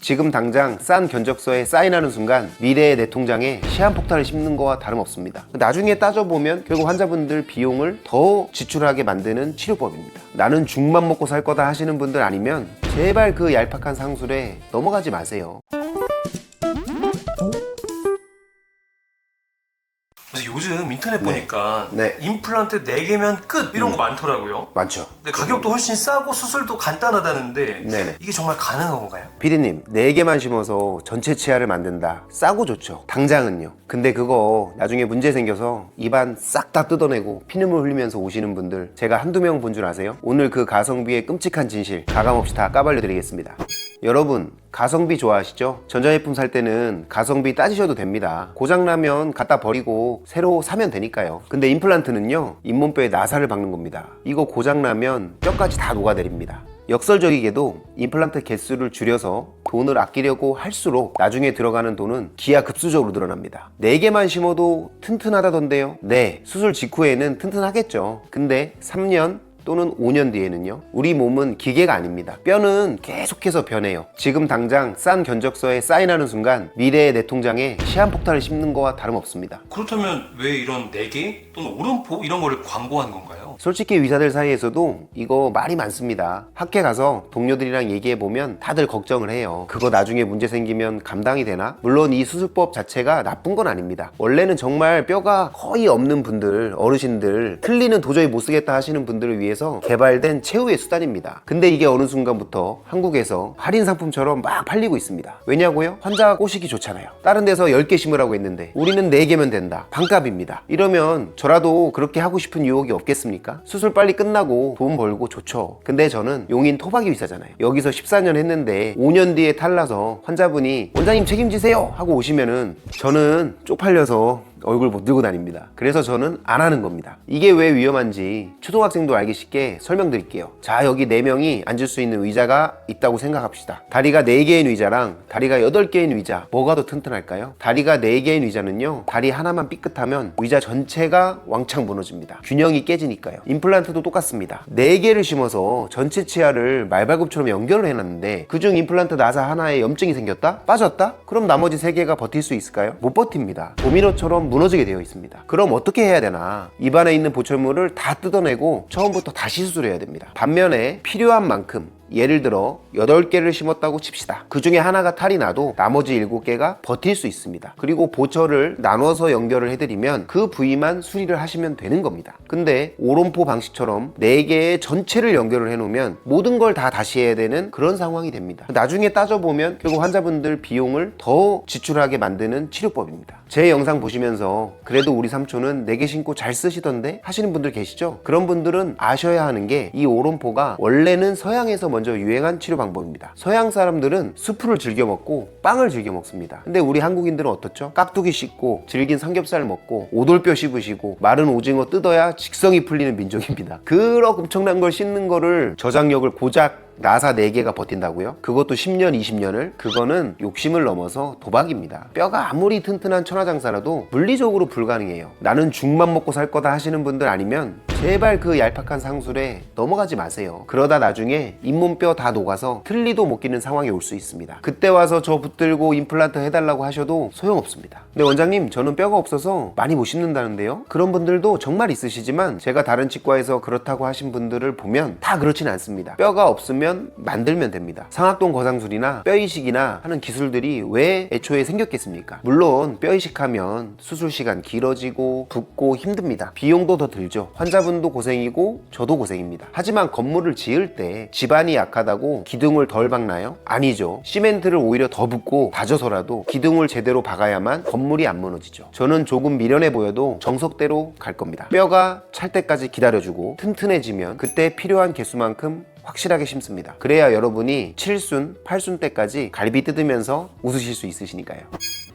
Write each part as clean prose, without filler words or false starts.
지금 당장 싼 견적서에 사인하는 순간 미래의 내 통장에 시한폭탄을 씹는 거와 다름없습니다. 나중에 따져보면 결국 환자분들 비용을 더 지출하게 만드는 치료법입니다. 나는 죽만 먹고 살 거다 하시는 분들 아니면 제발 그 얄팍한 상술에 넘어가지 마세요. 요즘 인터넷 보니까 네. 임플란트 4개면 끝 이런 거 많더라고요. 많죠. 근데 가격도 훨씬 싸고 수술도 간단하다는데 네네. 이게 정말 가능한 건가요? 피디님, 4개만 심어서 전체 치아를 만든다. 싸고 좋죠. 당장은요. 근데 그거 나중에 문제 생겨서 입안 싹 다 뜯어내고 피눈물 흘리면서 오시는 분들 제가 한두 명 본 줄 아세요? 오늘 그 가성비의 끔찍한 진실 가감없이 다 까발려 드리겠습니다. 여러분, 가성비 좋아하시죠? 전자제품 살 때는 가성비 따지셔도 됩니다. 고장나면 갖다 버리고 새로 사면 되니까요. 근데 임플란트는요, 잇몸뼈에 나사를 박는 겁니다. 이거 고장나면 뼈까지 다 녹아내립니다. 역설적이게도 임플란트 개수를 줄여서 돈을 아끼려고 할수록 나중에 들어가는 돈은 기하급수적으로 늘어납니다. 4개만 심어도 튼튼하다던데요? 네, 수술 직후에는 튼튼하겠죠. 근데 3년 또는 5년 뒤에는요, 우리 몸은 기계가 아닙니다. 뼈는 계속해서 변해요. 지금 당장 싼 견적서에 사인하는 순간 미래의 내 통장에 시한폭탄을 씹는 거와 다름없습니다. 그렇다면 왜 이런 4개 또는 오름포 이런 거를 광고한 건가요? 솔직히 의사들 사이에서도 이거 말이 많습니다. 학회 가서 동료들이랑 얘기해보면 다들 걱정을 해요. 그거 나중에 문제 생기면 감당이 되나? 물론 이 수술법 자체가 나쁜 건 아닙니다. 원래는 정말 뼈가 거의 없는 분들, 어르신들, 틀니는 도저히 못 쓰겠다 하시는 분들을 위해서 개발된 최후의 수단입니다. 근데 이게 어느 순간부터 한국에서 할인 상품처럼 막 팔리고 있습니다. 왜냐고요? 환자 꼬시기 좋잖아요. 다른 데서 10개 심으라고 했는데 우리는 4개면 된다. 반값입니다. 이러면 저라도 그렇게 하고 싶은 유혹이 없겠습니까? 수술 빨리 끝나고 돈 벌고 좋죠. 근데 저는 용인 토박이 의사잖아요. 여기서 14년 했는데 5년 뒤에 탈나서 환자분이 원장님 책임지세요 하고 오시면은 저는 쪽팔려서 얼굴 못 들고 다닙니다. 그래서 저는 안 하는 겁니다. 이게 왜 위험한지 초등학생도 알기 쉽게 설명드릴게요. 자, 여기 4명이 앉을 수 있는 의자가 있다고 생각합시다. 다리가 4개인 의자랑 다리가 8개인 의자, 뭐가 더 튼튼할까요? 다리가 4개인 의자는요, 다리 하나만 삐끗하면 의자 전체가 왕창 무너집니다. 균형이 깨지니까요. 임플란트도 똑같습니다. 4개를 심어서 전체 치아를 말발굽처럼 연결을 해놨는데 그중 임플란트 나사 하나에 염증이 생겼다? 빠졌다? 그럼 나머지 3개가 버틸 수 있을까요? 못 버팁니다. 도미노처럼 무너지게 되어 있습니다. 그럼 어떻게 해야 되나? 입안에 있는 보철물을 다 뜯어내고 처음부터 다시 수술해야 됩니다. 반면에 필요한 만큼, 예를 들어 8개를 심었다고 칩시다. 그 중에 하나가 탈이 나도 나머지 7개가 버틸 수 있습니다. 그리고 보철을 나눠서 연결을 해드리면 그 부위만 수리를 하시면 되는 겁니다. 근데 오론포 방식처럼 4개의 전체를 연결을 해놓으면 모든 걸 다 다시 해야 되는 그런 상황이 됩니다. 나중에 따져보면 결국 환자분들 비용을 더 지출하게 만드는 치료법입니다. 제 영상 보시면서 그래도 우리 삼촌은 4개 심고 잘 쓰시던데 하시는 분들 계시죠? 그런 분들은 아셔야 하는 게 이 오론포가 원래는 서양에서 먼저 유행한 치료 방법입니다. 서양 사람들은 수프를 즐겨 먹고 빵을 즐겨 먹습니다. 근데 우리 한국인들은 어떻죠? 깍두기 씹고 질긴 삼겹살 먹고 오돌뼈 씹으시고 마른 오징어 뜯어야 직성이 풀리는 민족입니다. 그렇게 엄청난 걸 씹는 거를 저장력을 고작 나사 4개가 버틴다고요? 그것도 10년, 20년을? 그거는 욕심을 넘어서 도박입니다. 뼈가 아무리 튼튼한 천하장사라도 물리적으로 불가능해요. 나는 죽만 먹고 살 거다 하시는 분들 아니면 제발 그 얄팍한 상술에 넘어가지 마세요. 그러다 나중에 잇몸뼈 다 녹아서 틀니도 못 끼는 상황이 올 수 있습니다. 그때 와서 저 붙들고 임플란트 해달라고 하셔도 소용없습니다. 근데 원장님, 저는 뼈가 없어서 많이 못 심는다는데요? 그런 분들도 정말 있으시지만 제가 다른 치과에서 그렇다고 하신 분들을 보면 다 그렇진 않습니다. 뼈가 없으면 만들면 됩니다. 상악동 거상술이나 뼈이식이나 하는 기술들이 왜 애초에 생겼겠습니까? 물론 뼈이식하면 수술 시간 길어지고 붓고 힘듭니다. 비용도 더 들죠. 환자분도 고생이고 저도 고생입니다. 하지만 건물을 지을 때 집안이 약하다고 기둥을 덜 박나요? 아니죠. 시멘트를 오히려 더 붓고 다져서라도 기둥을 제대로 박아야만 건물이 안 무너지죠. 저는 조금 미련해 보여도 정석대로 갈 겁니다. 뼈가 찰 때까지 기다려주고 튼튼해지면 그때 필요한 개수만큼 확실하게 심습니다. 그래야 여러분이 7순, 8순 때까지 갈비 뜯으면서 웃으실 수 있으시니까요.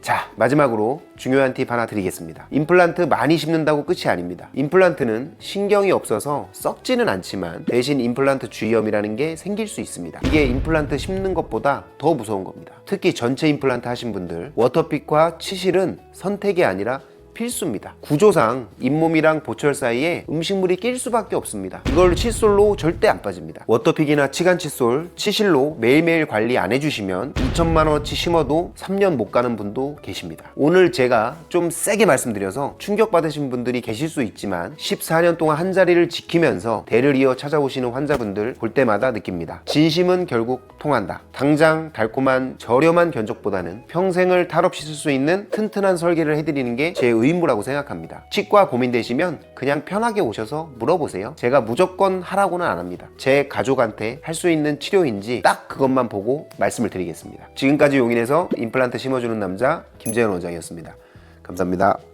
자, 마지막으로 중요한 팁 하나 드리겠습니다. 임플란트 많이 심는다고 끝이 아닙니다. 임플란트는 신경이 없어서 썩지는 않지만 대신 임플란트 주위염이라는 게 생길 수 있습니다. 이게 임플란트 심는 것보다 더 무서운 겁니다. 특히 전체 임플란트 하신 분들, 워터픽과 치실은 선택이 아니라 필수입니다. 구조상 잇몸이랑 보철 사이에 음식물이 낄 수밖에 없습니다. 이걸 칫솔로 절대 안 빠집니다. 워터픽이나 치간 칫솔, 치실로 매일매일 관리 안 해주시면 2천만 원어치 심어도 3년 못 가는 분도 계십니다. 오늘 제가 좀 세게 말씀드려서 충격받으신 분들이 계실 수 있지만 14년 동안 한 자리를 지키면서 대를 이어 찾아오시는 환자분들 볼 때마다 느낍니다. 진심은 결국 통한다. 당장 달콤한 저렴한 견적보다는 평생을 탈 없이 쓸 수 있는 튼튼한 설계를 해드리는 게 제 의무라고 생각합니다. 치과 고민되시면 그냥 편하게 오셔서 물어보세요. 제가 무조건 하라고는 안 합니다. 제 가족한테 할 수 있는 치료인지 딱 그것만 보고 말씀을 드리겠습니다. 지금까지 용인에서 임플란트 심어주는 남자 김재현 원장이었습니다. 감사합니다.